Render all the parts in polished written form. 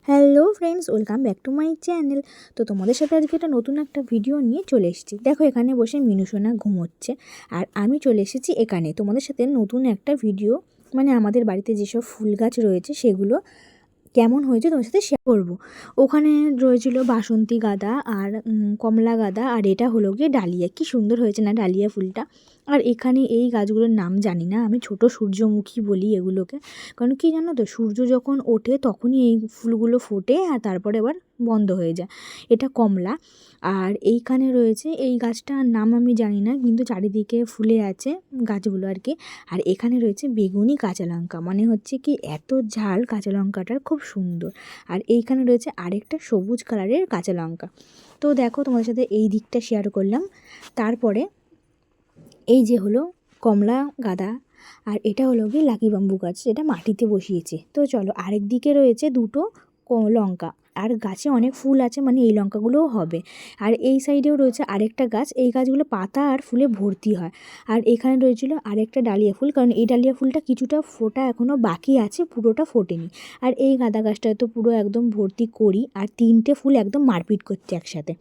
Hello friends, welcome back to my channel. তো তোমাদের সাথে আজকে নতুন একটা ভিডিও নিয়ে চলে এসেছি। দেখো, এখানে বসে মিনুসোনা ঘুমোচ্ছে আর আমি চলে এসেছি এখানে তোমাদের সাথে নতুন একটা ভিডিও, মানে আমাদের বাড়িতে যেসব ফুল গাছ রয়েছে সেগুলো কেমন হয়েছে তোমার সাথে শেয়ার করবো। ওখানে রয়েছিল বাসন্তী গাঁদা আর কমলা গাঁদা, আর এটা হলো গিয়ে ডালিয়া। কি সুন্দর হয়েছে না ডালিয়া ফুলটা। আর এখানে এই গাছগুলোর নাম জানি না, আমি ছোট সূর্যমুখী বলি এগুলোকে। কারণ কি জানো তো, সূর্য যখন ওঠে তখনই এই ফুলগুলো ফোটে আর তারপরে আবার বন্ধ হয়ে যায়। এটা কমলা। আর এইখানে রয়েছে এই গাছটার নাম আমি জানি না, কিন্তু চারিদিকে ফুলে আছে গাছগুলো আর কি। আর এখানে রয়েছে বেগুনি কাঁচা লঙ্কা, মানে হচ্ছে কি এত ঝাল কাঁচা লঙ্কাটার, খুব সুন্দর। আর এইখানে রয়েছে আরেকটা সবুজ কালারের কাঁচা লঙ্কা। তো দেখো, তোমাদের সাথে এই দিকটা শেয়ার করলাম। তারপরে এই যে হলো কমলা গাঁদা, আর এটা হলো গিয়ে লাকি বাম্বু গাছ, এটা মাটিতে বসিয়েছে। তো চলো, আরেক দিকে রয়েছে দুটো লঙ্কা, আর গাছে অনেক ফুল আছে, মানে এই লঙ্কাগুলোও হবে। আর এই সাইডেও রয়েছে আরেকটা গাছ, এই গাছগুলো পাতা আর ফুলে ভর্তি হয়। আর এখানে রয়েছিল আরেকটা ডালিয়া ফুল, কারণ এই ডালিয়া ফুলটা কিছুটা ফোটা এখনও বাকি আছে, পুরোটা ফোটেনি। আর এই গাঁদা গাছটা তো পুরো একদম ভর্তি করি, আর তিনটে ফুল একদম মারপিট করছে একসাথে।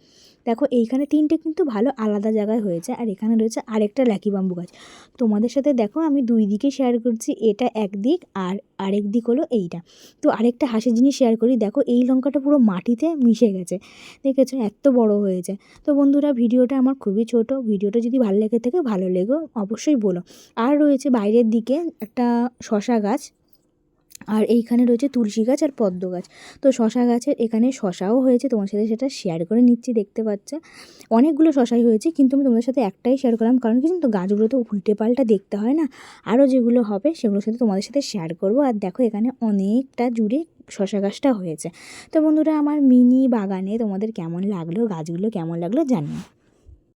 দেখো, এইখানে তিনটে কিন্তু ভালো আলাদা জায়গায় হয়েছে। আর এখানে রয়েছে আরেকটা লাকি বাম্বু গাছ। তোমাদের সাথে দেখো আমি দুই দিকে শেয়ার করছি, এটা একদিক আর আরেক দিক হলো এইটা। তো আরেকটা হাসির জিনিস শেয়ার করি, দেখো এই লঙ্কাটা পুরো মাটিতে মিশে গেছে, দেখেছো এত বড় হয়েছে। তো বন্ধুরা, ভিডিওটা আমার খুবই ছোট, ভিডিওটা যদি ভালো লেগে থাকে ভালো লেগো অবশ্যই বলো। আর রয়েছে বাইরের দিকে একটা শশা গাছ, আর এইখানে রয়েছে তুলসী গাছ আর পদ্ম গাছ। তো শশা গাছের এখানে শশাও হয়েছে, তোমার সাথে সেটা শেয়ার করে নিচ্ছি। দেখতে পাচ্ছ অনেকগুলো শশাই হয়েছে, কিন্তু আমি তোমাদের সাথে একটাই শেয়ার করলাম, কারণ কি তো গাছগুলো তো উল্টে পাল্টা দেখতে হয় না। আরও যেগুলো হবে সেগুলোর সাথে তোমাদের সাথে শেয়ার করব। আর দেখো, এখানে অনেকটা জুড়ে শশা গাছটা হয়েছে। তো বন্ধুরা, আমার মিনি বাগানে তোমাদের কেমন লাগলো, গাছগুলো কেমন লাগলো জানিও।